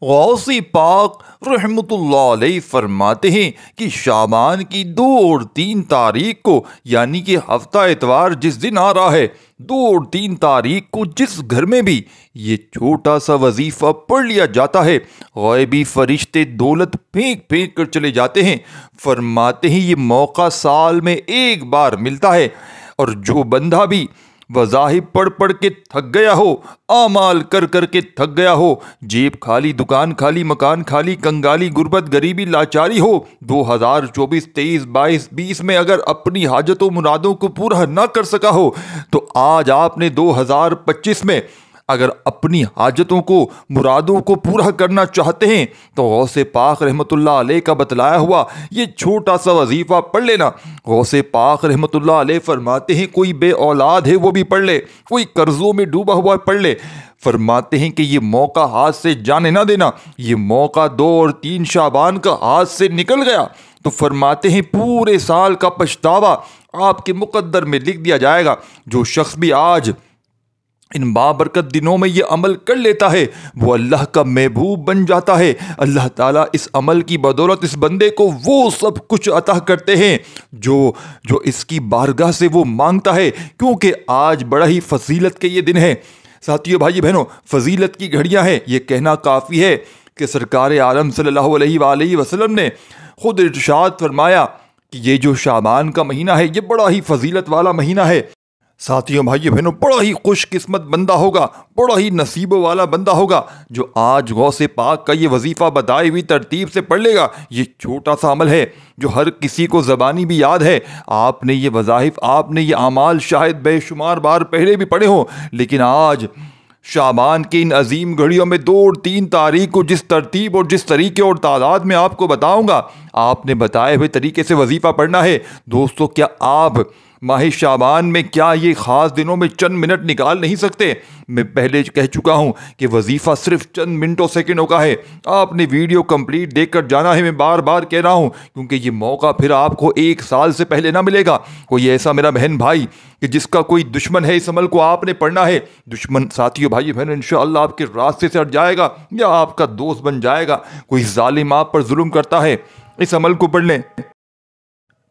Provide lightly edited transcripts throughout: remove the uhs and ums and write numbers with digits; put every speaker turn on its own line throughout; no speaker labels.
غوث پاک رحمۃ اللہ علیہ فرماتے ہیں کہ شعبان کی 2 اور 3 تاریخ کو، یعنی کہ ہفتہ اتوار جس دن آ رہا ہے، 2 اور 3 تاریخ کو جس گھر میں بھی یہ چھوٹا سا وظیفہ پڑھ لیا جاتا ہے، غیبی فرشتے دولت پھینک پھینک کر چلے جاتے ہیں۔ فرماتے ہیں یہ موقع سال میں ایک بار ملتا ہے، اور جو بندہ بھی وظائف پڑھ پڑھ کے تھک گیا ہو، اعمال کر کر کے تھک گیا ہو، جیب خالی، دکان خالی، مکان خالی، کنگالی، غربت، غریبی، لاچاری ہو، 2024، 23، 22، 20 میں اگر اپنی حاجتوں مرادوں کو پورا نہ کر سکا ہو، تو آج آپ نے 2025 میں اگر اپنی حاجتوں کو مرادوں کو پورا کرنا چاہتے ہیں تو غوث پاک رحمۃ اللہ علیہ کا بتلایا ہوا یہ چھوٹا سا وظیفہ پڑھ لینا۔ غوث پاک رحمۃ اللہ علیہ فرماتے ہیں کوئی بے اولاد ہے وہ بھی پڑھ لے، کوئی قرضوں میں ڈوبا ہوا پڑھ لے۔ فرماتے ہیں کہ یہ موقع ہاتھ سے جانے نہ دینا۔ یہ موقع 2 اور 3 شعبان کا ہاتھ سے نکل گیا تو فرماتے ہیں پورے سال کا پچھتاوا آپ کے مقدر میں لکھ دیا جائے گا۔ جو شخص بھی آج ان بابرکت دنوں میں یہ عمل کر لیتا ہے وہ اللہ کا محبوب بن جاتا ہے۔ اللہ تعالیٰ اس عمل کی بدولت اس بندے کو وہ سب کچھ عطا کرتے ہیں جو اس کی بارگاہ سے وہ مانگتا ہے، کیونکہ آج بڑا ہی فضیلت کے یہ دن ہے۔ ساتھیو، بھائی بہنوں، فضیلت کی گھڑیاں ہیں، یہ کہنا کافی ہے کہ سرکار عالم صلی اللہ علیہ وآلہ وسلم نے خود ارشاد فرمایا کہ یہ جو شعبان کا مہینہ ہے یہ بڑا ہی فضیلت والا مہینہ ہے۔ ساتھیوں، بھائی بہنوں، بڑا ہی خوش قسمت بندہ ہوگا، بڑا ہی نصیب والا بندہ ہوگا جو آج غوث پاک کا یہ وظیفہ بتائی ہوئی ترتیب سے پڑھ لے گا۔ یہ چھوٹا سا عمل ہے جو ہر کسی کو زبانی بھی یاد ہے۔ آپ نے یہ وظائف، آپ نے یہ اعمال شاید بے شمار بار پہلے بھی پڑھے ہوں، لیکن آج شعبان کی ان عظیم گھڑیوں میں 2 اور 3 تاریخ کو جس ترتیب اور جس طریقے اور تعداد میں آپ کو بتاؤں گا، آپ نے بتائے ہوئے طریقے سے وظیفہ پڑھنا ہے۔ دوستو، کیا آپ ماہ شعبان میں کیا یہ خاص دنوں میں چند منٹ نکال نہیں سکتے؟ میں پہلے کہہ چکا ہوں کہ وظیفہ صرف چند منٹوں سیکنڈوں کا ہے۔ آپ نے ویڈیو کمپلیٹ دیکھ کر جانا ہے، میں بار بار کہہ رہا ہوں، کیونکہ یہ موقع پھر آپ کو 1 سال سے پہلے نہ ملے گا۔ کوئی ایسا میرا بہن بھائی کہ جس کا کوئی دشمن ہے، اس عمل کو آپ نے پڑھنا ہے۔ دشمن، ساتھیو، بھائی بہن، انشاءاللہ آپ کے راستے سے ہٹ جائے گا یا آپ کا دوست بن جائے گا۔ کوئی ظالم آپ پر ظلم کرتا ہے، اس عمل کو پڑھ لیں۔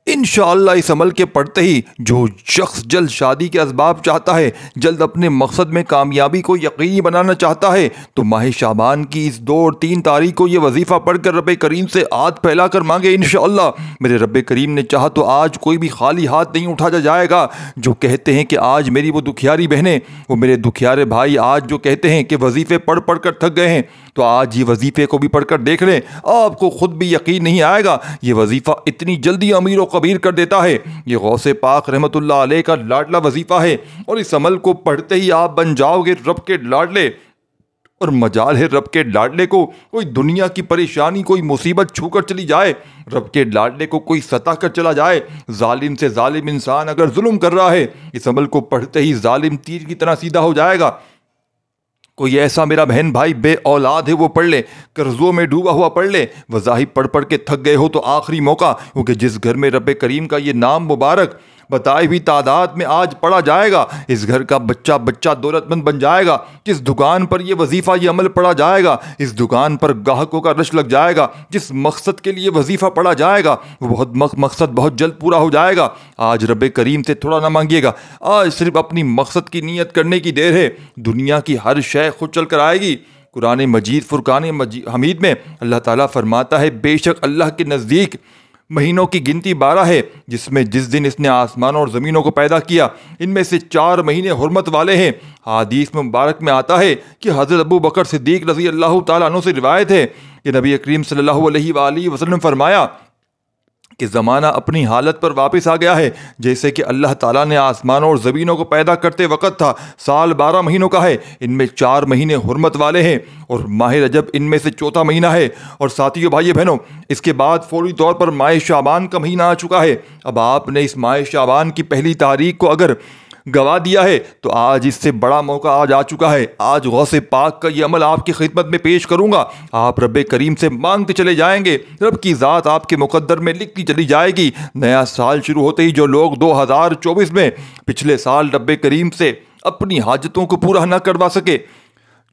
انشاءاللہ اس عمل کے پڑھتے ہی جو شخص جلد شادی کے اسباب چاہتا ہے، جلد اپنے مقصد میں کامیابی کو یقینی بنانا چاہتا ہے، تو ماہ شعبان کی اس 2 اور 3 تاریخ کو یہ وظیفہ پڑھ کر رب کریم سے ہاتھ پھیلا کر مانگے۔ انشاءاللہ میرے رب کریم نے چاہا تو آج کوئی بھی خالی ہاتھ نہیں اٹھایا جائے گا۔ جو کہتے ہیں کہ آج میری وہ دکھیاری بہنیں، وہ میرے دکھیارے بھائی آج جو کہتے ہیں کہ وظیفے پڑھ پڑھ کر تھک گئے ہیں، تو آج یہ وظیفے کو بھی پڑھ کر دیکھ لیں، آپ کو خود بھی یقین نہیں آئے گا یہ وظیفہ اتنی جلدی امیر و کبیر کر دیتا ہے۔ یہ غوث پاک رحمۃ اللہ علیہ کا لاڈلا وظیفہ ہے، اور اس عمل کو پڑھتے ہی آپ بن جاؤ گے رب کے لاڈلے۔ اور مجال ہے رب کے لاڈلے کو کوئی دنیا کی پریشانی، کوئی مصیبت چھو کر چلی جائے، رب کے لاڈلے کو کوئی ستا کر چلا جائے، ظالم سے ظالم انسان اگر ظلم کر رہا ہے، اس عمل کو پڑھتے ہی ظالم تیر کی طرح سیدھا ہو جائے گا۔ کوئی ایسا میرا بہن بھائی بے اولاد ہے وہ پڑھ لے، قرضوں میں ڈوبا ہوا پڑھ لے، وظائف پڑھ پڑھ کے تھک گئے ہو تو آخری موقع، کیونکہ جس گھر میں رب کریم کا یہ نام مبارک بتائی ہوئی تعداد میں آج پڑھا جائے گا، اس گھر کا بچہ بچہ دولت مند بن جائے گا۔ جس دکان پر یہ وظیفہ، یہ عمل پڑھا جائے گا، اس دکان پر گاہکوں کا رش لگ جائے گا۔ جس مقصد کے لیے وظیفہ پڑھا جائے گا وہ مقصد بہت جلد پورا ہو جائے گا۔ آج رب کریم سے تھوڑا نہ مانگیے گا، آج صرف اپنی مقصد کی نیت کرنے کی دیر ہے۔ دنیا کی ہر شے خود چل کر آئے گی۔ قرآن مجید فرقان حمید میں اللہ تعالیٰ فرماتا ہے بے شک اللہ کے نزدیک مہینوں کی گنتی 12 ہے، جس دن اس نے آسمانوں اور زمینوں کو پیدا کیا، ان میں سے 4 مہینے حرمت والے ہیں۔ حدیث میں مبارک میں آتا ہے کہ حضرت ابو بکر صدیق رضی اللہ تعالیٰ عنہ سے روایت ہے کہ نبی کریم صلی اللہ علیہ وآلہ وسلم فرمایا کہ زمانہ اپنی حالت پر واپس آ گیا ہے جیسے کہ اللہ تعالیٰ نے آسمانوں اور زمینوں کو پیدا کرتے وقت تھا۔ سال 12 مہینوں کا ہے، ان میں 4 مہینے حرمت والے ہیں، اور ماہ رجب ان میں سے چوتھا مہینہ ہے۔ اور ساتھیو، بھائی بہنوں، اس کے بعد فوری طور پر ماہ شعبان کا مہینہ آ چکا ہے۔ اب آپ نے اس ماہ شعبان کی پہلی تاریخ کو اگر گوا دیا ہے تو آج اس سے بڑا موقع آج آ چکا ہے۔ آج غوث پاک کا یہ عمل آپ کی خدمت میں پیش کروں گا، آپ رب کریم سے مانگتے چلے جائیں گے، رب کی ذات آپ کے مقدر میں لکھتی چلی جائے گی۔ نیا سال شروع ہوتے ہی جو لوگ 2024 میں پچھلے سال رب کریم سے اپنی حاجتوں کو پورا نہ کروا سکے،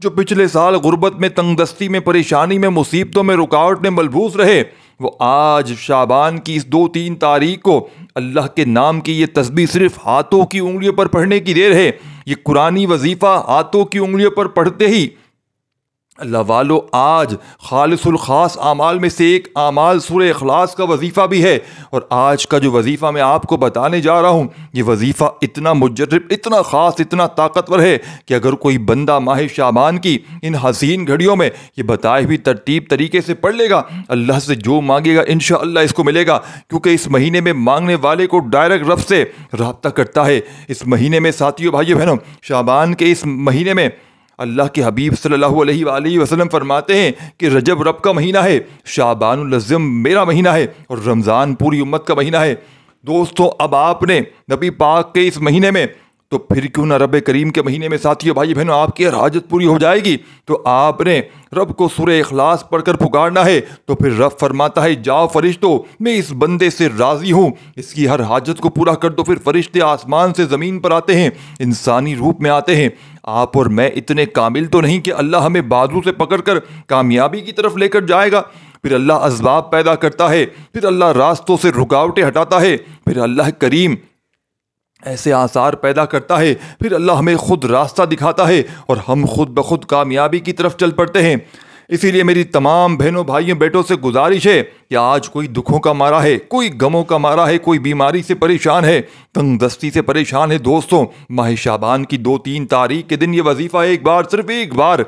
جو پچھلے سال غربت میں، تنگ دستی میں، پریشانی میں، مصیبتوں میں، رکاوٹ میں ملبوس رہے، وہ آج شعبان کی اس 2-3 تاریخ کو اللہ کے نام کی یہ تسبیح صرف ہاتھوں کی انگلیوں پر پڑھنے کی دیر ہے۔ یہ قرآنی وظیفہ ہاتھوں کی انگلیوں پر پڑھتے ہی اللہ والو آج خالص الخاص اعمال میں سے ایک اعمال سورہ اخلاص کا وظیفہ بھی ہے۔ اور آج کا جو وظیفہ میں آپ کو بتانے جا رہا ہوں، یہ وظیفہ اتنا مجرب، اتنا خاص، اتنا طاقتور ہے کہ اگر کوئی بندہ ماہ شعبان کی ان حسین گھڑیوں میں یہ بتائے ہوئی ترتیب طریقے سے پڑھ لے گا، اللہ سے جو مانگے گا انشاءاللہ اس کو ملے گا، کیونکہ اس مہینے میں مانگنے والے کو ڈائریکٹ رب سے رابطہ کرتا ہے۔ اس مہینے میں ساتھیوں، بھائیو بہنوں، شعبان کے اس مہینے میں اللہ کے حبیب صلی اللہ علیہ وآلہ وسلم فرماتے ہیں کہ رجب رب کا مہینہ ہے، شعبان العظم میرا مہینہ ہے، اور رمضان پوری امت کا مہینہ ہے۔ دوستو، اب آپ نے نبی پاک کے اس مہینے میں، تو پھر کیوں نہ رب کریم کے مہینے میں ساتھیوں، بھائی بہنوں، آپ کی ہر حاجت پوری ہو جائے گی۔ تو آپ نے رب کو سورہ اخلاص پڑھ کر پکارنا ہے، تو پھر رب فرماتا ہے جاؤ فرشتوں، میں اس بندے سے راضی ہوں، اس کی ہر حاجت کو پورا کر دو۔ پھر فرشتے آسمان سے زمین پر آتے ہیں، انسانی روپ میں آتے ہیں۔ آپ اور میں اتنے کامل تو نہیں کہ اللہ ہمیں بازو سے پکڑ کر کامیابی کی طرف لے کر جائے گا۔ پھر اللہ اسباب پیدا کرتا ہے، پھر اللہ راستوں سے رکاوٹیں ہٹاتا ہے، پھر اللہ کریم ایسے آثار پیدا کرتا ہے، پھر اللہ ہمیں خود راستہ دکھاتا ہے اور ہم خود بخود کامیابی کی طرف چل پڑتے ہیں۔ اسی لیے میری تمام بہنوں، بھائیوں، بیٹوں سے گزارش ہے کہ آج کوئی دکھوں کا مارا ہے، کوئی غموں کا مارا ہے، کوئی بیماری سے پریشان ہے، تنگ دستی سے پریشان ہے، دوستوں، ماہ شعبان کی 2-3 تاریخ کے دن یہ وظیفہ ایک بار، صرف ایک بار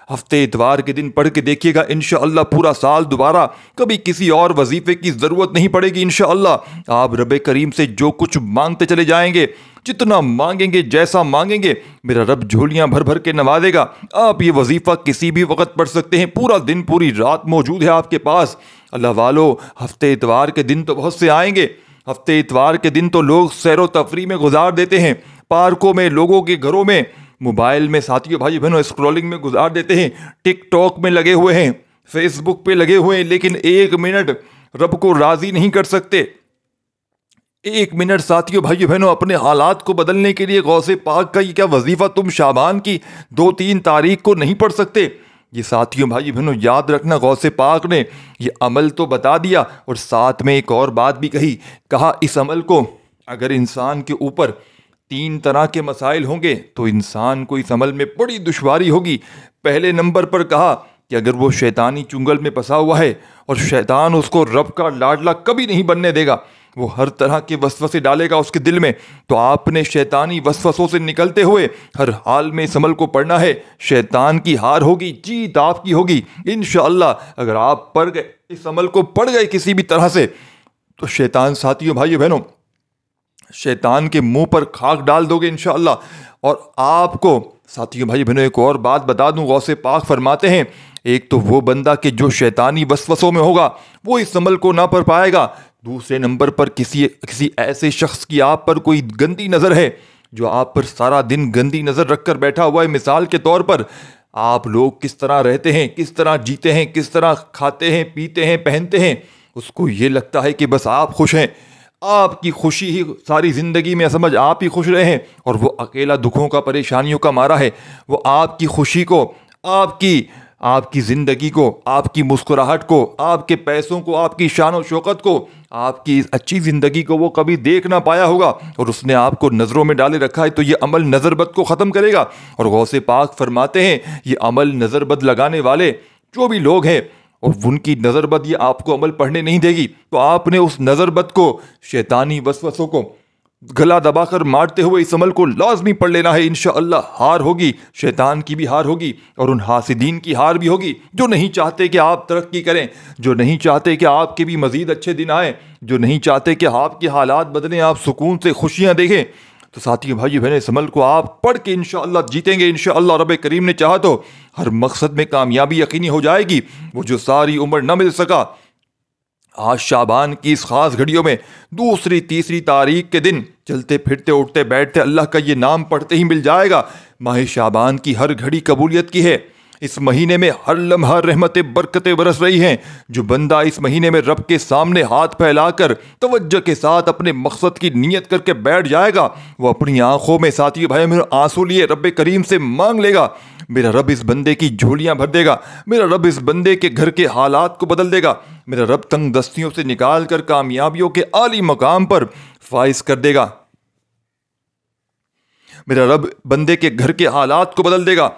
ہفتے اتوار کے دن پڑھ کے دیکھیے گا، انشاءاللہ پورا سال دوبارہ کبھی کسی اور وظیفے کی ضرورت نہیں پڑے گی۔ انشاءاللہ آپ رب کریم سے جو کچھ مانگتے چلے جائیں گے، جتنا مانگیں گے، جیسا مانگیں گے، میرا رب جھولیاں بھر بھر کے نوازے گا۔ آپ یہ وظیفہ کسی بھی وقت پڑھ سکتے ہیں، پورا دن، پوری رات موجود ہے آپ کے پاس۔ اللہ والو، ہفتے اتوار کے دن تو بہت سے آئیں گے، ہفتے اتوار کے دن تو لوگ سیر و تفریح میں گزار دیتے ہیں، پارکوں میں، لوگوں کے گھروں میں، موبائل میں، ساتھیوں، بھائی بہنوں، اسکرولنگ میں گزار دیتے ہیں، ٹک ٹاک میں لگے ہوئے ہیں، فیس بک پہ لگے ہوئے ہیں، لیکن 1 منٹ رب کو راضی نہیں کر سکتے۔ 1 منٹ ساتھیوں، بھائی بہنوں، اپنے حالات کو بدلنے کے لیے غوث پاک کا یہ کیا وظیفہ تم شعبان کی 2-3 تاریخ کو نہیں پڑھ سکتے؟ یہ ساتھیوں، بھائی بہنوں، یاد رکھنا، غوث پاک نے یہ عمل تو بتا دیا اور ساتھ میں ایک اور بات بھی کہا اس عمل کو اگر انسان کے اوپر 3 طرح کے مسائل ہوں گے تو انسان کو اس عمل میں بڑی دشواری ہوگی۔ پہلے نمبر پر کہا کہ اگر وہ شیطانی چنگل میں پھنسا ہوا ہے اور شیطان اس کو رب کا لاڈلا کبھی نہیں بننے دے گا، وہ ہر طرح کے وسوسے ڈالے گا اس کے دل میں، تو آپ نے شیطانی وسوسوں سے نکلتے ہوئے ہر حال میں اس عمل کو پڑھنا ہے۔ شیطان کی ہار ہوگی، جیت آپ کی ہوگی انشاءاللہ۔ اگر آپ پڑھ گئے، اس عمل کو پڑھ گئے کسی بھی طرح سے، تو شیطان، ساتھیوں، بھائیو بہنوں، شیطان کے منہ پر خاک ڈال دو گے انشاءاللہ۔ اور آپ کو ساتھیوں، بھائی بہنوں، ایک اور بات بتا دوں، غوث پاک فرماتے ہیں ایک تو وہ بندہ کہ جو شیطانی وسوسوں میں ہوگا وہ اس عمل کو نہ پڑھ پائے گا، دوسرے نمبر پر کسی ایسے شخص کی آپ پر کوئی گندی نظر ہے جو آپ پر سارا دن گندی نظر رکھ کر بیٹھا ہوا ہے۔ مثال کے طور پر آپ لوگ کس طرح رہتے ہیں، کس طرح جیتے ہیں، کس طرح کھاتے ہیں، پیتے ہیں، پہنتے ہیں، اس کو یہ لگتا ہے کہ بس آپ خوش ہیں، آپ کی خوشی ہی ساری زندگی میں سمجھ آپ ہی خوش رہے ہیں، اور وہ اکیلا دکھوں کا، پریشانیوں کا مارا ہے۔ وہ آپ کی خوشی کو، آپ کی زندگی کو، آپ کی مسکراہٹ کو، آپ کے پیسوں کو، آپ کی شان و شوکت کو، آپ کی اچھی زندگی کو وہ کبھی دیکھ نہ پایا ہوگا، اور اس نے آپ کو نظروں میں ڈالے رکھا ہے، تو یہ عمل نظر بد کو ختم کرے گا۔ اور غوث پاک فرماتے ہیں یہ عمل نظر بد لگانے والے جو بھی لوگ ہیں اور ان کی نظر بد یہ آپ کو عمل پڑھنے نہیں دے گی، تو آپ نے اس نظر بد کو، شیطانی وسوسوں کو گلا دبا کر مارتے ہوئے اس عمل کو لازمی پڑھ لینا ہے۔ انشاءاللہ ہار ہوگی، شیطان کی بھی ہار ہوگی اور ان حاسدین کی ہار بھی ہوگی جو نہیں چاہتے کہ آپ ترقی کریں، جو نہیں چاہتے کہ آپ کے بھی مزید اچھے دن آئیں، جو نہیں چاہتے کہ آپ کے حالات بدلیں، آپ سکون سے خوشیاں دیکھیں۔ تو ساتھیوں، بھائی بہنیں، اس عمل کو آپ پڑھ کے انشاءاللہ جیتیں گے انشاءاللہ۔ رب کریم نے چاہا تو ہر مقصد میں کامیابی یقینی ہو جائے گی، وہ جو ساری عمر نہ مل سکا، آج شعبان کی اس خاص گھڑیوں میں 2 3 تاریخ کے دن چلتے پھرتے اٹھتے بیٹھتے اللہ کا یہ نام پڑھتے ہی مل جائے گا۔ ماہ شعبان کی ہر گھڑی قبولیت کی ہے، اس مہینے میں ہر لمحہ رحمتیں برکتیں برس رہی ہیں۔ جو بندہ اس مہینے میں رب کے سامنے ہاتھ پھیلا کر توجہ کے ساتھ اپنے مقصد کی نیت کر کے بیٹھ جائے گا، وہ اپنی آنکھوں میں ساتھی بھائی میرے آنسو لیے رب کریم سے مانگ لے گا۔ میرا رب اس بندے کی جھولیاں بھر دے گا، میرا رب اس بندے کے گھر کے حالات کو بدل دے گا، میرا رب تنگ دستیوں سے نکال کر کامیابیوں کے عالی مقام پر فائز کر دے گا، میرا رب بندے کے گھر کے حالات کو بدل دے گا،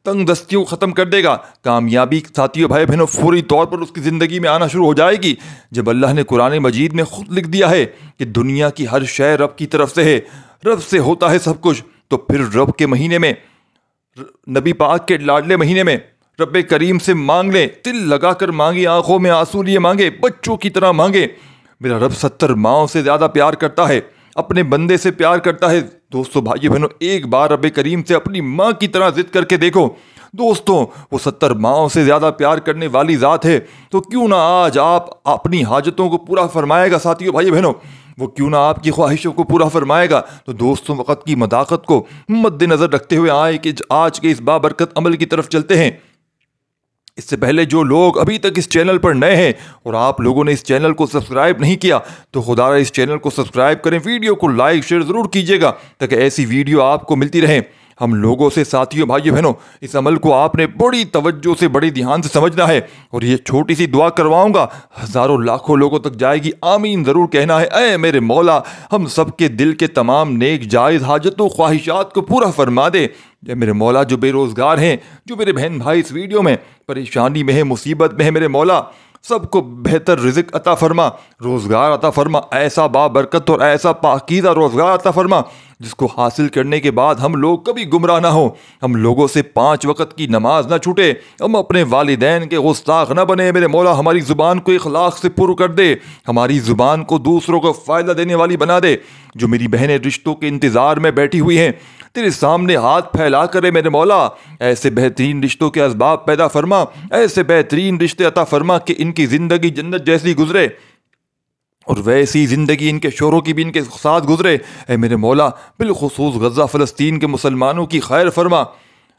تنگ دستیوں ختم کر دے گا۔ کامیابی ساتھیوں بھائی بہنوں فوری طور پر اس کی زندگی میں آنا شروع ہو جائے گی۔ جب اللہ نے قرآن مجید میں خود لکھ دیا ہے کہ دنیا کی ہر شے رب کی طرف سے ہے، رب سے ہوتا ہے سب کچھ، تو پھر رب کے مہینے میں، نبی پاک کے لاڈلے مہینے میں رب کریم سے مانگ لیں، دل لگا کر مانگے، آنکھوں میں آنسو لیے مانگے، بچوں کی طرح مانگے۔ میرا رب 70 ماؤں سے زیادہ پیار کرتا ہے، اپنے بندے سے پیار کرتا ہے۔ دوستو بھائی بہنوں، ایک بار رب کریم سے اپنی ماں کی طرح ضد کر کے دیکھو۔ دوستوں، وہ 70 ماؤں سے زیادہ پیار کرنے والی ذات ہے، تو کیوں نہ آج آپ اپنی حاجتوں کو پورا فرمائے گا ساتھیوں بھائی بہنوں، وہ کیوں نہ آپ کی خواہشوں کو پورا فرمائے گا۔ تو دوستوں، وقت کی مداقت کو مد نظر رکھتے ہوئے آئے کہ آج کے اس بابرکت عمل کی طرف چلتے ہیں۔ اس سے پہلے جو لوگ ابھی تک اس چینل پر نئے ہیں اور آپ لوگوں نے اس چینل کو سبسکرائب نہیں کیا، تو خدا را اس چینل کو سبسکرائب کریں، ویڈیو کو لائک شیئر ضرور کیجیے گا تاکہ ایسی ویڈیو آپ کو ملتی رہیں۔ ہم لوگوں سے ساتھیوں بھائیوں بہنوں، اس عمل کو آپ نے بڑی توجہ سے بڑے دھیان سے سمجھنا ہے، اور یہ چھوٹی سی دعا کرواؤں گا، ہزاروں لاکھوں لوگوں تک جائے گی، آمین ضرور کہنا ہے۔ اے میرے مولا، ہم سب کے دل کے تمام نیک جائز حاجتوں خواہشات کو پورا فرما دے۔ اے میرے مولا، جو بے روزگار ہیں، جو میرے بہن بھائی اس ویڈیو میں پریشانی میں ہیں، مصیبت میں ہیں، میرے مولا سب کو بہتر رزق عطا فرما، روزگار عطا فرما، ایسا بابرکت اور ایسا پاکیزہ روزگار عطا فرما جس کو حاصل کرنے کے بعد ہم لوگ کبھی گمراہ نہ ہوں، ہم لوگوں سے 5 وقت کی نماز نہ چھوٹے، ہم اپنے والدین کے گستاخ نہ بنے۔ میرے مولا، ہماری زبان کو اخلاق سے پر کر دے، ہماری زبان کو دوسروں کو فائدہ دینے والی بنا دے۔ جو میری بہنیں رشتوں کے انتظار میں بیٹھی ہوئی ہیں، تیرے سامنے ہاتھ پھیلا کرے میرے مولا، ایسے بہترین رشتوں کے اسباب پیدا فرما، ایسے بہترین رشتے عطا فرما کہ ان کی زندگی جنت جیسی گزرے، اور ویسی زندگی ان کے شوہروں کی بھی ان کے ساتھ گزرے۔ اے میرے مولا، بالخصوص غزہ فلسطین کے مسلمانوں کی خیر فرما،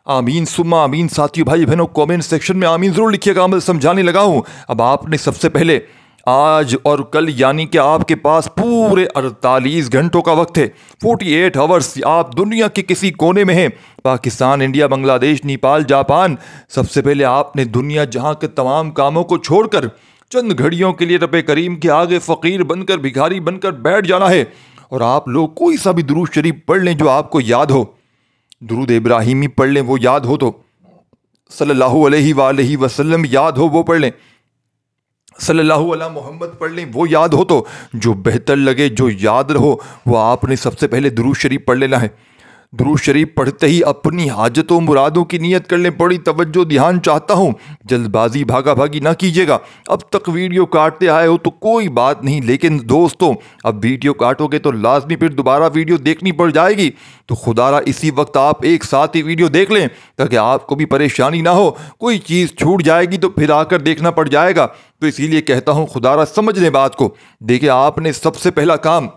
آمین ثم آمین۔ ساتھیوں بھائی بہنوں، کومنٹ سیکشن میں آمین ضرور لکھیے گا، میں سمجھانے لگا ہوں۔ اب آپ نے سب سے پہلے آج اور کل، یعنی کہ آپ کے پاس پورے 48 گھنٹوں کا وقت ہے، 48 آورس۔ آپ دنیا کے کسی کونے میں ہیں، پاکستان، انڈیا، بنگلہ دیش، نیپال، جاپان، سب سے پہلے آپ نے دنیا جہاں کے تمام کاموں کو چھوڑ کر چند گھڑیوں کے لیے رب کریم کے آگے فقیر بن کر، بھکاری بن کر بیٹھ جانا ہے، اور آپ لوگ کوئی سا بھی درود شریف پڑھ لیں جو آپ کو یاد ہو، درود ابراہیمی پڑھ لیں وہ یاد ہو تو، صلی اللہ علیہ وآلہ وسلم یاد ہو وہ پڑھ لیں، صلی اللہ علیہ محمد پڑھ لیں وہ یاد ہو تو، جو بہتر لگے جو یاد رہو وہ آپ نے سب سے پہلے درود شریف پڑھ لینا ہے۔ درود شریف پڑھتے ہی اپنی حاجتوں مرادوں کی نیت کر لیں۔ بڑی توجہ دھیان چاہتا ہوں، جلد بازی بھاگا بھاگی نہ کیجیے گا۔ اب تک ویڈیو کاٹتے آئے ہو تو کوئی بات نہیں، لیکن دوستوں اب ویڈیو کاٹو گے تو لازمی پھر دوبارہ ویڈیو دیکھنی پڑ جائے گی، تو خدا را اسی وقت آپ ایک ساتھ ہی ویڈیو دیکھ لیں تاکہ آپ کو بھی پریشانی نہ ہو، کوئی چیز چھوٹ جائے گی تو پھر آ کر دیکھنا پڑ جائے گا۔ تو اسی لیے کہتا ہوں خدا را سمجھ لیں بات کو۔ دیکھیں، آپ نے سب سے پہلا کام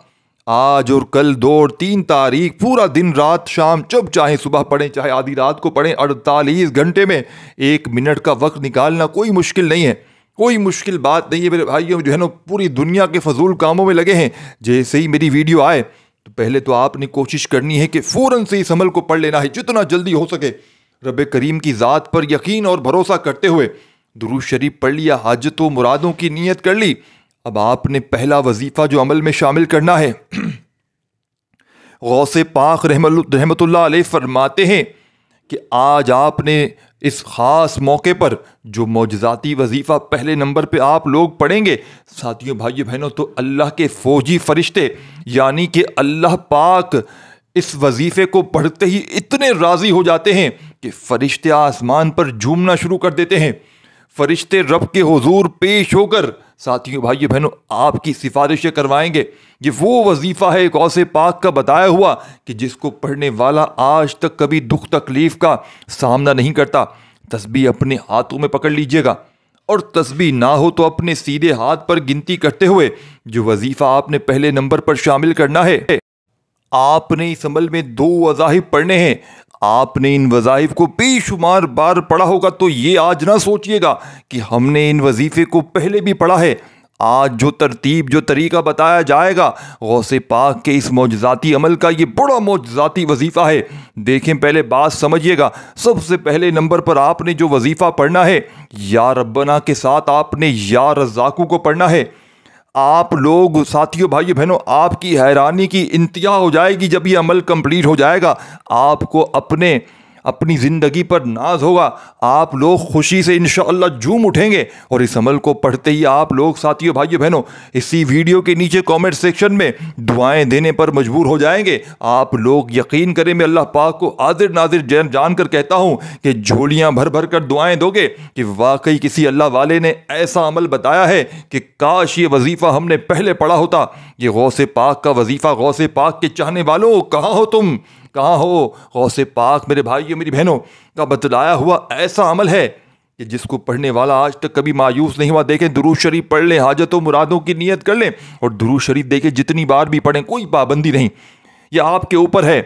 آج اور کل 2 اور 3 تاریخ پورا دن رات شام جب چاہیں صبح پڑھیں چاہے آدھی رات کو پڑھیں، 48 گھنٹے میں 1 منٹ کا وقت نکالنا کوئی مشکل نہیں ہے، کوئی مشکل بات نہیں ہے میرے بھائیوں، جو ہے نا پوری دنیا کے فضول کاموں میں لگے ہیں۔ جیسے ہی میری ویڈیو آئے تو پہلے تو آپ نے کوشش کرنی ہے کہ فوراً سے اس عمل کو پڑھ لینا ہے، جتنا جلدی ہو سکے۔ رب کریم کی ذات پر یقین اور بھروسہ کرتے ہوئے درود شریف پڑھ لیا، حاجتوں مرادوں کی نیت کر لی۔ اب آپ نے پہلا وظیفہ جو عمل میں شامل کرنا ہے، غوث پاک رحمت اللہ علیہ فرماتے ہیں کہ آج آپ نے اس خاص موقع پر جو معجزاتی وظیفہ پہلے نمبر پہ آپ لوگ پڑھیں گے، ساتھیوں بھائیوں بہنوں، تو اللہ کے فوجی فرشتے یعنی کہ اللہ پاک اس وظیفے کو پڑھتے ہی اتنے راضی ہو جاتے ہیں کہ فرشتے آسمان پر جھومنا شروع کر دیتے ہیں۔ فرشتے رب کے حضور پیش ہو کر ساتھیوں بھائیوں بہنوں آپ کی سفارشیں کروائیں گے۔ یہ وہ وظیفہ ہے غوث پاک کا بتایا ہوا کہ جس کو پڑھنے والا آج تک کبھی دکھ تکلیف کا سامنا نہیں کرتا۔ تسبیح اپنے ہاتھوں میں پکڑ لیجئے گا، اور تسبیح نہ ہو تو اپنے سیدھے ہاتھ پر گنتی کرتے ہوئے جو وظیفہ آپ نے پہلے نمبر پر شامل کرنا ہے، آپ نے اس عمل میں 2 وظائف پڑھنے ہیں۔ آپ نے ان وظائف کو بے شمار بار پڑھا ہوگا، تو یہ آج نہ سوچئے گا کہ ہم نے ان وظیفے کو پہلے بھی پڑھا ہے۔ آج جو ترتیب، جو طریقہ بتایا جائے گا، غوث پاک کے اس معجزاتی عمل کا یہ بڑا معجزاتی وظیفہ ہے۔ دیکھیں، پہلے بات سمجھیے گا۔ سب سے پہلے نمبر پر آپ نے جو وظیفہ پڑھنا ہے، یا ربنا کے ساتھ آپ نے یا رزاقو کو پڑھنا ہے۔ آپ لوگ ساتھیوں، بھائیو بہنوں، آپ کی حیرانی کی انتہا ہو جائے گی جب یہ عمل کمپلیٹ ہو جائے گا۔ آپ کو اپنی زندگی پر ناز ہوگا، آپ لوگ خوشی سے انشاءاللہ جھوم اٹھیں گے، اور اس عمل کو پڑھتے ہی آپ لوگ ساتھیوں، بھائیو بہنوں، اسی ویڈیو کے نیچے کامنٹ سیکشن میں دعائیں دینے پر مجبور ہو جائیں گے۔ آپ لوگ یقین کریں، میں اللہ پاک کو حاضر ناظر جان کر کہتا ہوں کہ جھولیاں بھر بھر کر دعائیں دو گے کہ واقعی کسی اللہ والے نے ایسا عمل بتایا ہے کہ کاش یہ وظیفہ ہم نے پہلے پڑھا ہوتا۔ یہ غوث پاک کا وظیفہ، غوث پاک کے چاہنے والوں، کہاں ہو تم؟ کہاں ہو؟ غوث پاک میرے بھائیوں، میری بہنوں، کا بتلایا ہوا ایسا عمل ہے کہ جس کو پڑھنے والا آج تک کبھی مایوس نہیں ہوا۔ دیکھیں، درود شریف پڑھ لیں، حاجتوں مرادوں کی نیت کر لیں، اور درود شریف دیکھیں جتنی بار بھی پڑھیں، کوئی پابندی نہیں، یہ آپ کے اوپر ہے۔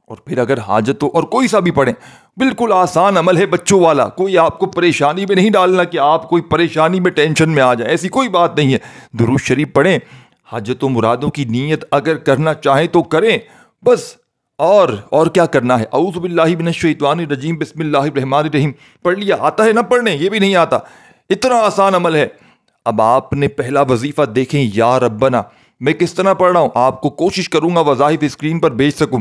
اور پھر اگر حاجتوں اور کوئی سا بھی پڑھیں، بالکل آسان عمل ہے، بچوں والا، کوئی آپ کو پریشانی میں نہیں ڈالنا کہ آپ کوئی پریشانی میں، ٹینشن میں آ جائیں، ایسی کوئی بات نہیں ہے۔ درود شریف پڑھیں، حاجتوں مرادوں کی نیت اگر کرنا چاہیں تو کریں، بس۔ اور کیا کرنا ہے؟ اعوذ باللہ من الشیطان الرجیم، بسم اللہ الرحمن الرحیم پڑھ لیا۔ آتا ہے نہ پڑھنے؟ یہ بھی نہیں آتا، اتنا آسان عمل ہے۔ اب آپ نے پہلا وظیفہ دیکھیں، یا ربنا، میں کس طرح پڑھ رہا ہوں، آپ کو کوشش کروں گا وظائف اسکرین پر بھیج سکوں۔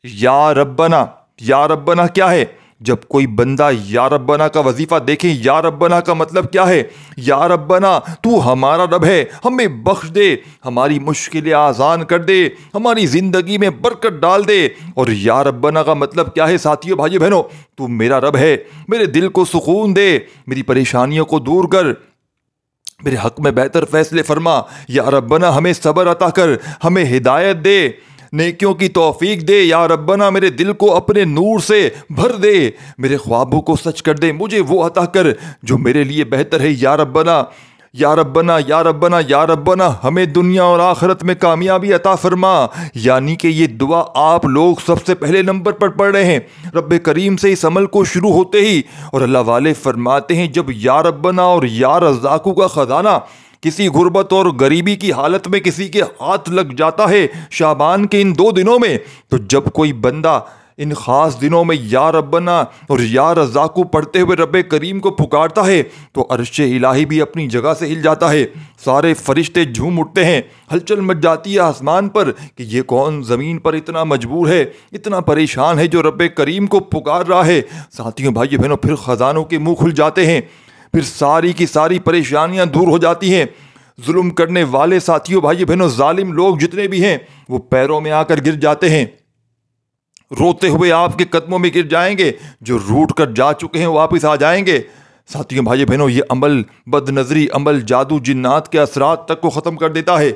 یا ربنا، یا ربنا کیا ہے؟ جب کوئی بندہ یا ربنا کا وظیفہ دیکھیں، یا ربنا کا مطلب کیا ہے؟ یا ربنا، تو ہمارا رب ہے، ہمیں بخش دے، ہماری مشکلیں آسان کر دے، ہماری زندگی میں برکت ڈال دے۔ اور یا ربنا کا مطلب کیا ہے ساتھیوں، بھائیو بہنوں؟ تو میرا رب ہے، میرے دل کو سکون دے، میری پریشانیوں کو دور کر، میرے حق میں بہتر فیصلے فرما۔ یا ربنا، ہمیں صبر عطا کر، ہمیں ہدایت دے، نیکیوں کی توفیق دے۔ یا ربنا، میرے دل کو اپنے نور سے بھر دے، میرے خوابوں کو سچ کر دے، مجھے وہ عطا کر جو میرے لیے بہتر ہے۔ یا ربنا، یا ربنا، یا ربنا، یا ربنا، ہمیں دنیا اور آخرت میں کامیابی عطا فرما۔ یعنی کہ یہ دعا آپ لوگ سب سے پہلے نمبر پر پڑھ رہے ہیں رب کریم سے اس عمل کو شروع ہوتے ہی۔ اور اللہ والے فرماتے ہیں جب یا ربنا اور یا رزاقو کا خزانہ کسی غربت اور غریبی کی حالت میں کسی کے ہاتھ لگ جاتا ہے شعبان کے ان 2 دنوں میں، تو جب کوئی بندہ ان خاص دنوں میں یا ربنا اور یا رزاقو پڑھتے ہوئے رب کریم کو پکارتا ہے تو عرش الہی بھی اپنی جگہ سے ہل جاتا ہے، سارے فرشتے جھوم اٹھتے ہیں، ہلچل مچ جاتی ہے آسمان پر کہ یہ کون زمین پر اتنا مجبور ہے، اتنا پریشان ہے جو رب کریم کو پکار رہا ہے۔ ساتھیوں، بھائیو بہنوں، پھر خزانوں کے منہ کھل جاتے ہیں، پھر ساری کی ساری پریشانیاں دور ہو جاتی ہیں۔ ظلم کرنے والے ساتھیوں، بھائیو بہنوں، ظالم لوگ جتنے بھی ہیں وہ پیروں میں آ کر گر جاتے ہیں، روتے ہوئے آپ کے قدموں میں گر جائیں گے، جو روٹ کر جا چکے ہیں واپس آ جائیں گے۔ ساتھیوں، بھائیو بہنوں، یہ عمل بد نظری، عمل جادو جنات کے اثرات تک کو ختم کر دیتا ہے۔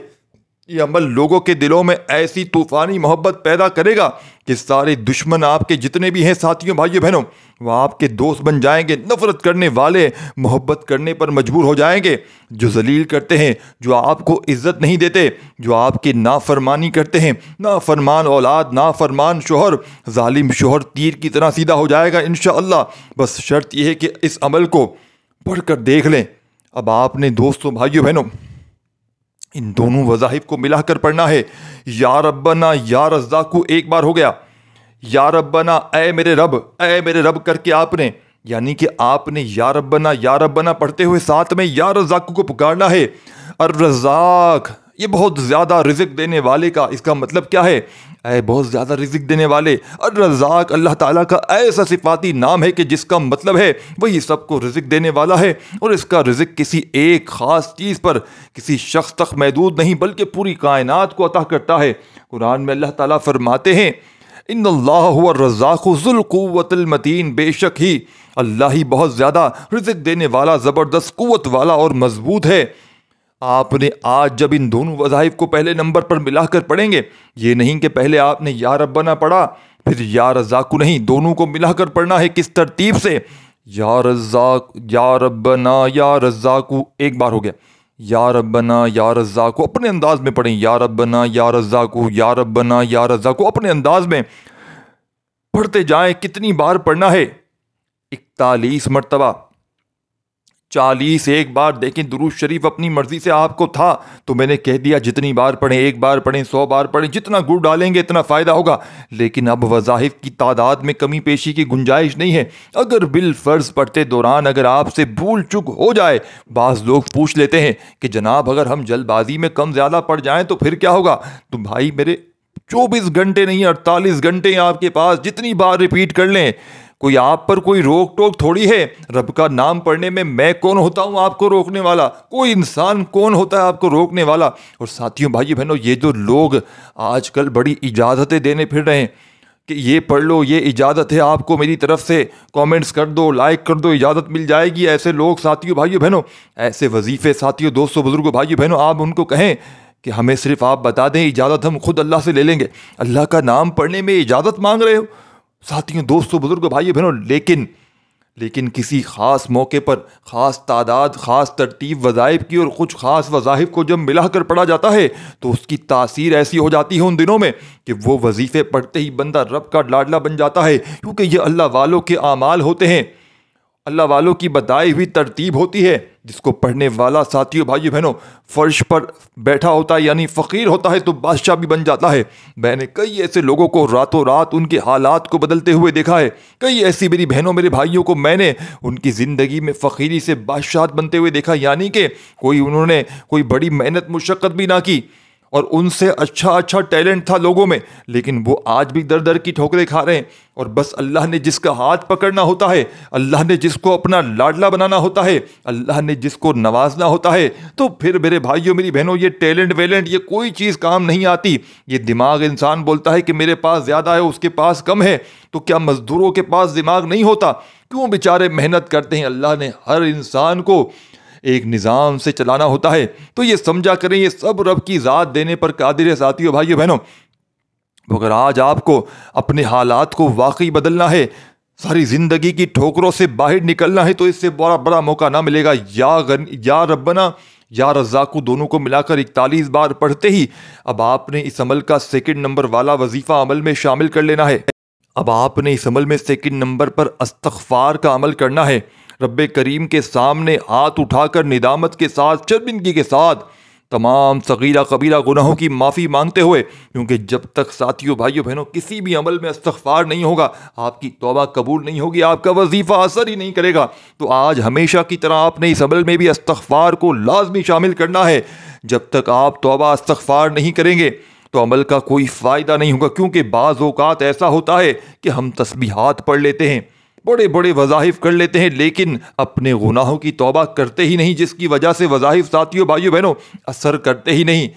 یہ عمل لوگوں کے دلوں میں ایسی طوفانی محبت پیدا کرے گا کہ سارے دشمن آپ کے جتنے بھی ہیں ساتھیوں، بھائیو بہنوں، وہ آپ کے دوست بن جائیں گے۔ نفرت کرنے والے محبت کرنے پر مجبور ہو جائیں گے، جو ذلیل کرتے ہیں، جو آپ کو عزت نہیں دیتے، جو آپ کی نافرمانی کرتے ہیں، نافرمان اولاد، نافرمان شوہر، ظالم شوہر تیر کی طرح سیدھا ہو جائے گا انشاءاللہ۔ بس شرط یہ ہے کہ اس عمل کو پڑھ کر دیکھ لیں۔ اب آپ نے دوستوں، بھائیو بہنوں، ان دونوں وظائف کو ملا کر پڑھنا ہے۔ یا ربنا یا رزاقو ایک بار ہو گیا، یا ربنا اے میرے رب کر کے آپ نے، یعنی کہ آپ نے یا ربنا پڑھتے ہوئے ساتھ میں یا رزاقو کو پکارنا ہے۔ الرزاق، یہ بہت زیادہ رزق دینے والے کا، اس کا مطلب کیا ہے؟ اے بہت زیادہ رزق دینے والے۔ الرزاق اللہ تعالیٰ کا ایسا صفاتی نام ہے کہ جس کا مطلب ہے وہی سب کو رزق دینے والا ہے، اور اس کا رزق کسی ایک خاص چیز پر، کسی شخص تک محدود نہیں بلکہ پوری کائنات کو عطا کرتا ہے۔ قرآن میں اللہ تعالیٰ فرماتے ہیں ان اللہ هو الرزاق ذو القوۃ المتین، بے شک ہی اللہ ہی بہت زیادہ رزق دینے والا، زبردست قوت والا اور مضبوط ہے۔ آپ نے آج جب ان دونوں وظائف کو پہلے نمبر پر ملا کر پڑھیں گے، یہ نہیں کہ پہلے آپ نے یا ربنا پڑھا پھر یا رزاقو، نہیں، دونوں کو ملا کر پڑھنا ہے۔ کس ترتیب سے؟ یا رزاق، یا ربنا یا رزاقو ایک بار ہو گیا، یا ربنا یا رزاقو اپنے انداز میں پڑھیں، یا ربنا یا رزاقو، یا ربنا یا رزاقو اپنے انداز میں، پڑھتے جائیں. کتنی بار پڑھنا ہے؟ 41 مرتبہ. 40 ایک بار. دیکھیں درود شریف اپنی مرضی سے آپ کو تھا تو میں نے کہہ دیا جتنی بار پڑھیں، 1 بار پڑھیں، 100 بار پڑھیں، جتنا گر ڈالیں گے اتنا فائدہ ہوگا. لیکن اب وظائف کی تعداد میں کمی پیشی کی گنجائش نہیں ہے. اگر بالفرض پڑھتے دوران اگر آپ سے بھول چک ہو جائے، بعض لوگ پوچھ لیتے ہیں کہ جناب اگر ہم جلد بازی میں کم زیادہ پڑھ جائیں تو پھر کیا ہوگا؟ تو بھائی میرے 24 گھنٹے نہیں 48 گھنٹے ہیں آپ کے پاس، جتنی بار ریپیٹ کر لیں. کوئی آپ پر کوئی روک ٹوک تھوڑی ہے. رب کا نام پڑھنے میں کون ہوتا ہوں آپ کو روکنے والا؟ کوئی انسان کون ہوتا ہے آپ کو روکنے والا؟ اور ساتھیوں بھائیو بہنوں، یہ جو لوگ آج کل بڑی اجازتیں دینے پھر رہے ہیں کہ یہ پڑھ لو، یہ اجازت ہے آپ کو میری طرف سے، کامنٹس کر دو، لائک کر دو، اجازت مل جائے گی. ایسے لوگ ساتھیوں بھائیو بہنوں، ایسے وظیفے ساتھیوں دوستوں بزرگوں بھائیو بہنوں، آپ ان کو کہیں کہ ہمیں صرف آپ بتا دیں، اجازت ہم خود اللہ سے لے لیں گے. اللہ کا نام پڑھنے میں اجازت مانگ رہے ہو ساتھیوں دوستوں بزرگوں بھائیو بہنوں. لیکن کسی خاص موقع پر خاص تعداد، خاص ترتیب وظائف کی اور کچھ خاص وظائف کو جب ملا کر پڑھا جاتا ہے تو اس کی تاثیر ایسی ہو جاتی ہے ان دنوں میں کہ وہ وظیفے پڑھتے ہی بندہ رب کا لاڈلا بن جاتا ہے. کیونکہ یہ اللہ والوں کے اعمال ہوتے ہیں، اللہ والوں کی بتائی ہوئی ترتیب ہوتی ہے. جس کو پڑھنے والا ساتھیوں بھائیو بہنوں فرش پر بیٹھا ہوتا ہے یعنی فقیر ہوتا ہے تو بادشاہ بھی بن جاتا ہے. میں نے کئی ایسے لوگوں کو راتوں رات ان کے حالات کو بدلتے ہوئے دیکھا ہے. کئی ایسی میری بہنوں میرے بھائیوں کو میں نے ان کی زندگی میں فقیری سے بادشاہت بنتے ہوئے دیکھا. یعنی کہ انہوں نے کوئی بڑی محنت مشقت بھی نہ کی اور ان سے اچھا ٹیلنٹ تھا لوگوں میں، لیکن وہ آج بھی در در کی ٹھوکریں کھا رہے ہیں. اور بس اللہ نے جس کا ہاتھ پکڑنا ہوتا ہے، اللہ نے جس کو اپنا لاڈلا بنانا ہوتا ہے، اللہ نے جس کو نوازنا ہوتا ہے، تو پھر میرے بھائیوں میری بہنوں یہ ٹیلنٹ ویلنٹ یہ کوئی چیز کام نہیں آتی. یہ دماغ انسان بولتا ہے کہ میرے پاس زیادہ ہے اس کے پاس کم ہے. تو کیا مزدوروں کے پاس دماغ نہیں ہوتا؟ کیوں بیچارے محنت کرتے ہیں؟ اللہ نے ہر انسان کو ایک نظام سے چلانا ہوتا ہے. تو یہ سمجھا کریں یہ سب رب کی ذات دینے پر قادر ہے ساتھیوں بھائیو بہنوں. مگر آج آپ کو اپنے حالات کو واقعی بدلنا ہے، ساری زندگی کی ٹھوکروں سے باہر نکلنا ہے، تو اس سے بڑا موقع نہ ملے گا. یا ربنا یا رزاقو دونوں کو ملا کر 41 بار پڑھتے ہی اب آپ نے اس عمل کا 2 نمبر والا وظیفہ عمل میں شامل کر لینا ہے. اب آپ نے اس عمل میں 2 نمبر پر استغفار کا عمل کرنا ہے. رب کریم کے سامنے ہاتھ اٹھا کر ندامت کے ساتھ، شرمندگی کے ساتھ تمام صغیرہ کبیرہ گناہوں کی معافی مانگتے ہوئے. کیونکہ جب تک ساتھیوں بھائیوں بہنوں کسی بھی عمل میں استغفار نہیں ہوگا، آپ کی توبہ قبول نہیں ہوگی، آپ کا وظیفہ اثر ہی نہیں کرے گا. تو آج ہمیشہ کی طرح آپ نے اس عمل میں بھی استغفار کو لازمی شامل کرنا ہے. جب تک آپ توبہ استغفار نہیں کریں گے تو عمل کا کوئی فائدہ نہیں ہوگا. کیونکہ بعض اوقات ایسا ہوتا ہے کہ ہم تسبیحات پڑھ لیتے ہیں، بڑے وظائف کر لیتے ہیں، لیکن اپنے گناہوں کی توبہ کرتے ہی نہیں، جس کی وجہ سے وظائف ساتھیوں بھائیوں بہنوں اثر کرتے ہی نہیں.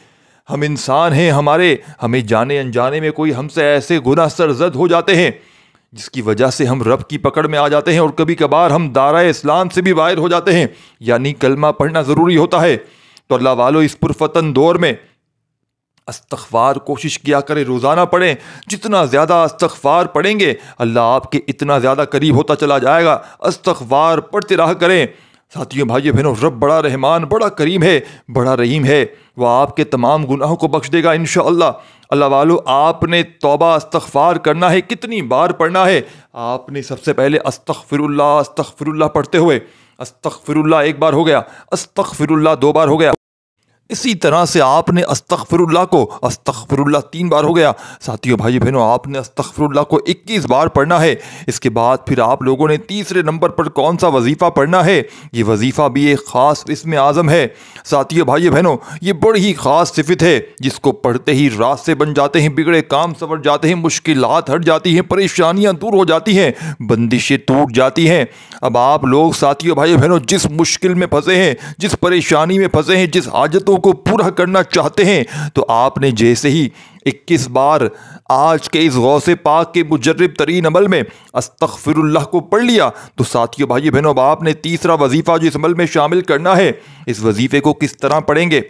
ہم انسان ہیں، ہمیں جانے انجانے میں کوئی ہم سے ایسے گناہ سرزد ہو جاتے ہیں جس کی وجہ سے ہم رب کی پکڑ میں آ جاتے ہیں، اور کبھی کبھار ہم دائرہ اسلام سے بھی باہر ہو جاتے ہیں. یعنی کلمہ پڑھنا ضروری ہوتا ہے. تو اللہ والو اس پرفتن دور میں استغفار کوشش کیا کریں، روزانہ پڑھیں. جتنا زیادہ استغفار پڑھیں گے اللہ آپ کے اتنا زیادہ قریب ہوتا چلا جائے گا. استغفار پڑھتے رہا کریں ساتھیوں بھائیوں بہنوں. رب بڑا رحمان، بڑا کریم ہے، بڑا رحیم ہے. وہ آپ کے تمام گناہوں کو بخش دے گا انشاءاللہ. اللہ والو آپ نے توبہ استغفار کرنا ہے. کتنی بار پڑھنا ہے؟ آپ نے سب سے پہلے استغفر اللہ پڑھتے ہوئے استغفر اللہ 1 بار ہو گیا، استغفر اللہ 2 بار ہو گیا. اسی طرح سے آپ نے استغفر اللہ کو استغفر اللہ 3 بار ہو گیا. ساتھیوں بھائی بہنوں آپ نے استغفر اللہ کو 21 بار پڑھنا ہے. اس کے بعد پھر آپ لوگوں نے تیسرے نمبر پر کون سا وظیفہ پڑھنا ہے؟ یہ وظیفہ بھی ایک خاص اسم اعظم ہے. ساتھیوں بھائی بہنوں یہ بڑی ہی خاص صفت ہے جس کو پڑھتے ہی راستے بن جاتے ہیں، بگڑے کام سنور جاتے ہیں، مشکلات ہٹ جاتی ہیں، پریشانیاں دور ہو جاتی ہیں، بندشیں ٹوٹ جاتی ہیں. اب آپ لوگ ساتھیوں بھائی بہنوں جس مشکل میں پھنسے ہیں، جس پریشانی میں پھنسے ہیں، جس حاجتوں کو پورا کرنا چاہتے ہیں، تو آپ نے جیسے ہی 21 بار آج کے اس غوث پاک کے مجرب ترین عمل میں استغفر اللہ کو پڑھ لیا، تو ساتھیوں بھائی بہنوں اب آپ نے تیسرا وظیفہ جو اس عمل میں شامل کرنا ہے، اس وظیفے کو کس طرح پڑھیں گے؟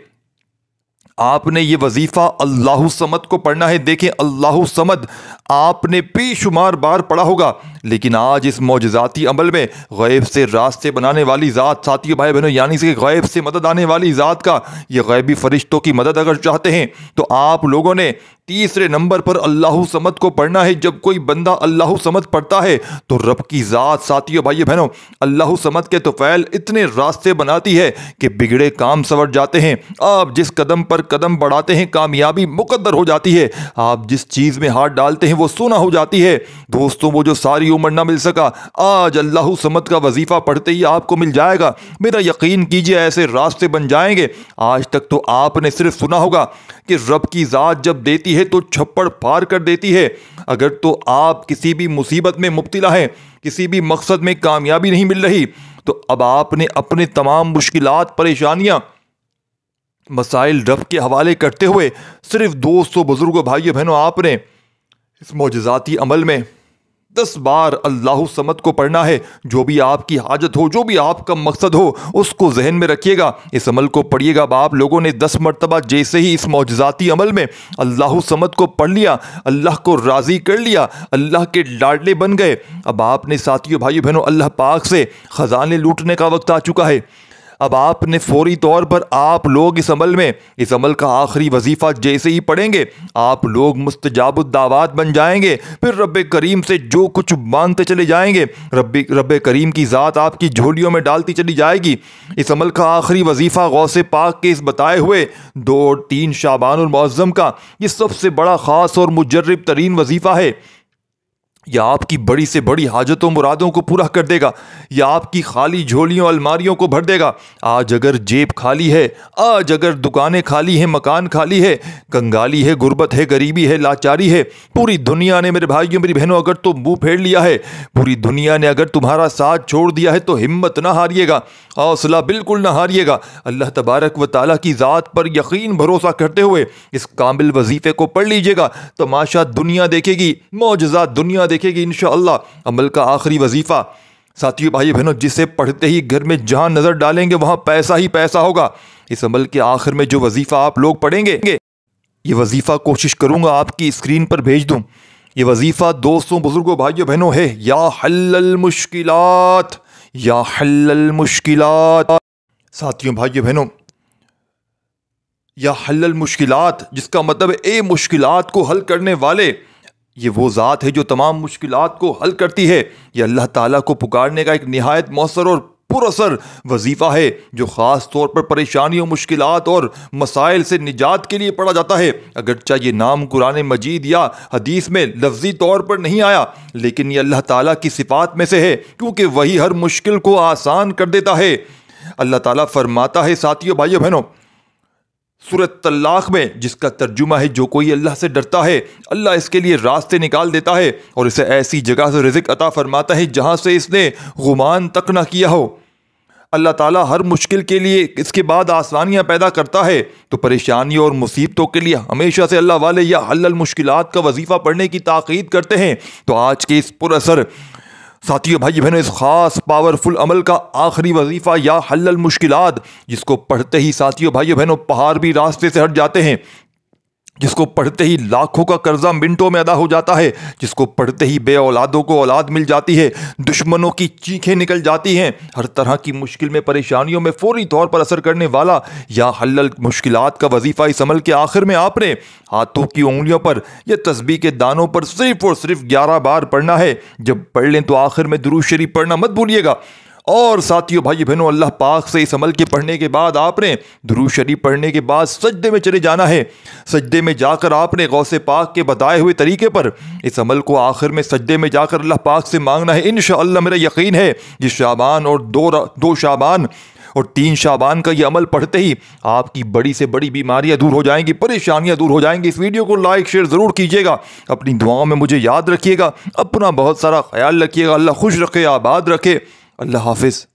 آپ نے یہ وظیفہ اللہ صمد کو پڑھنا ہے۔ دیکھیں اللہ صمد آپ نے بے شمار بار پڑھا ہوگا، لیکن آج اس معجزاتی عمل میں غیب سے راستے بنانے والی ذات، ساتھیو بھائی بہنوں، یعنی کہ غیب سے مدد آنے والی ذات کا یہ غیبی فرشتوں کی مدد اگر چاہتے ہیں تو آپ لوگوں نے تیسرے نمبر پر اللہ صمد کو پڑھنا ہے۔ جب کوئی بندہ اللہ صمد پڑھتا ہے تو رب کی ذات ساتھیو بھائی بہنوں اللہ صمد کے طفیل اتنے راستے بناتی ہے کہ بگڑے کام سنور جاتے ہیں۔ آپ جس قدم پر قدم بڑھاتے ہیں کامیابی مقدر ہو جاتی ہے۔ آپ جس چیز میں ہاتھ ڈالتے ہیں وہ سونا ہو جاتی ہے۔ دوستوں وہ جو ساری عمر نہ مل سکا آج اللہ صمد کا وظیفہ پڑھتے ہی آپ کو مل جائے گا۔ میرا یقین کیجئے ایسے راستے بن جائیں گے۔ آج تک تو آپ نے صرف سنا ہوگا کہ رب کی ذات جب دیتی ہے تو چھپڑ پھاڑ کر دیتی ہے۔ اگر تو آپ کسی بھی مصیبت میں مبتلا ہیں، کسی بھی مقصد میں کامیابی نہیں مل رہی، تو اب آپ نے اپنے تمام مشکلات، پریشانیاں، مسائل رب کے حوالے کرتے ہوئے صرف دوستوں، بزرگوں، بھائیوں، بہنوں، آپ نے اس معجزاتی عمل میں 10 بار اللہ صمد کو پڑھنا ہے۔ جو بھی آپ کی حاجت ہو، جو بھی آپ کا مقصد ہو، اس کو ذہن میں رکھیے گا، اس عمل کو پڑھیے گا۔ اب آپ لوگوں نے 10 مرتبہ جیسے ہی اس معجزاتی عمل میں اللہ صمد کو پڑھ لیا، اللہ کو راضی کر لیا، اللہ کے لاڈلے بن گئے، اب آپ نے ساتھیوں، بھائیوں، بہنوں، اللہ پاک سے خزانے لوٹنے کا وقت آ چکا ہے۔ اب آپ نے فوری طور پر آپ لوگ اس عمل کا آخری وظیفہ جیسے ہی پڑھیں گے آپ لوگ مستجاب الدعوات بن جائیں گے۔ پھر رب کریم سے جو کچھ مانگتے چلے جائیں گے رب کریم کی ذات آپ کی جھولیوں میں ڈالتی چلی جائے گی۔ اس عمل کا آخری وظیفہ غوث پاک کے اس بتائے ہوئے 2 اور 3 شعبان المعظم کا یہ سب سے بڑا خاص اور مجرب ترین وظیفہ ہے۔ یا آپ کی بڑی سے بڑی حاجتوں مرادوں کو پورا کر دے گا، یا آپ کی خالی جھولیوں الماریوں کو بھر دے گا۔ آج اگر جیب خالی ہے، آج اگر دکانیں خالی ہیں، مکان خالی ہے، کنگالی ہے، غربت ہے، غریبی ہے، لاچاری ہے، پوری دنیا نے میرے بھائیوں میری بہنوں اگر تو منہ پھیر لیا ہے، پوری دنیا نے اگر تمہارا ساتھ چھوڑ دیا ہے تو ہمت نہ ہاریے گا، حوصلہ بالکل نہ ہاریے گا۔ اللہ تبارک و تعالیٰ کی ذات پر یقین بھروسہ کرتے ہوئے اس کامل وظیفے کو پڑھ لیجئے گا، تماشا دنیا دیکھے گی، معجزات دنیا دیکھے گی انشاءاللہ۔ عمل کا آخری وظیفہ ساتھیو بھائی بہنوں جسے پڑھتے ہی گھر میں جہاں نظر ڈالیں گے وہاں پیسہ ہی پیسہ ہوگا۔ اس عمل کے آخر میں جو وظیفہ آپ لوگ پڑھیں گے، یہ وظیفہ کوشش کروں گا آپ کی اسکرین پر بھیج دوں۔ یہ وظیفہ دوستوں، بزرگوں، بھائیوں، بہنوں ہے یا حل المشکلات، یا حل المشکلات۔ ساتھیوں، بھائیوں، بہنوں، یا حل المشکلات جس کا مطلب اے مشکلات کو حل کرنے والے، یہ وہ ذات ہے جو تمام مشکلات کو حل کرتی ہے۔ یہ اللہ تعالیٰ کو پکارنے کا ایک نہایت مؤثر اور پر اثر وظیفہ ہے جو خاص طور پر پریشانیوں، مشکلات اور مسائل سے نجات کے لیے پڑھا جاتا ہے۔ اگرچہ یہ نام قرآن مجید یا حدیث میں لفظی طور پر نہیں آیا، لیکن یہ اللہ تعالیٰ کی صفات میں سے ہے، کیونکہ وہی ہر مشکل کو آسان کر دیتا ہے۔ اللہ تعالیٰ فرماتا ہے ساتھیوں، بھائیوں، بہنوں، سورۃ طلاق میں، جس کا ترجمہ ہے جو کوئی اللہ سے ڈرتا ہے اللہ اس کے لیے راستے نکال دیتا ہے اور اسے ایسی جگہ سے رزق عطا فرماتا ہے جہاں سے اس نے گمان تک نہ کیا ہو۔ اللہ تعالیٰ ہر مشکل کے لیے اس کے بعد آسانیاں پیدا کرتا ہے، تو پریشانیوں اور مصیبتوں کے لیے ہمیشہ سے اللہ والے یا حل المشکلات کا وظیفہ پڑھنے کی تاکید کرتے ہیں۔ تو آج کے اس پر اثر ساتھیوں، بھائی بہنوں، اس خاص پاورفل عمل کا آخری وظیفہ یا حل المشکلات جس کو پڑھتے ہی ساتھیوں، بھائیوں، بہنوں پہاڑ بھی راستے سے ہٹ جاتے ہیں، جس کو پڑھتے ہی لاکھوں کا قرضہ منٹوں میں ادا ہو جاتا ہے، جس کو پڑھتے ہی بے اولادوں کو اولاد مل جاتی ہے، دشمنوں کی چیخیں نکل جاتی ہیں، ہر طرح کی مشکل میں، پریشانیوں میں فوری طور پر اثر کرنے والا یا حل المشکلات کا وظیفہ اس عمل کے آخر میں آپ نے ہاتھوں کی انگلیوں پر یا تسبیح کے دانوں پر صرف اور صرف 11 بار پڑھنا ہے۔ جب پڑھ لیں تو آخر میں درود شریف پڑھنا مت بھولیے گا۔ اور ساتھیوں، بھائی بہنوں، اللہ پاک سے اس عمل کے پڑھنے کے بعد آپ نے درود شریف پڑھنے کے بعد سجدے میں چلے جانا ہے۔ سجدے میں جا کر آپ نے غوث پاک کے بتائے ہوئے طریقے پر اس عمل کو آخر میں سجدے میں جا کر اللہ پاک سے مانگنا ہے۔ انشاءاللہ میرا یقین ہے جس شعبان اور 2 شعبان اور 3 شعبان کا یہ عمل پڑھتے ہی آپ کی بڑی سے بڑی بیماریاں دور ہو جائیں گی، پریشانیاں دور ہو جائیں گی۔ اس ویڈیو کو لائک شیئر ضرور کیجیے گا، اپنی دعاؤں میں مجھے یاد رکھیے گا، اپنا بہت سارا خیال رکھیے گا۔ اللہ خوش رکھے، آباد رکھے۔ اللہ حافظ۔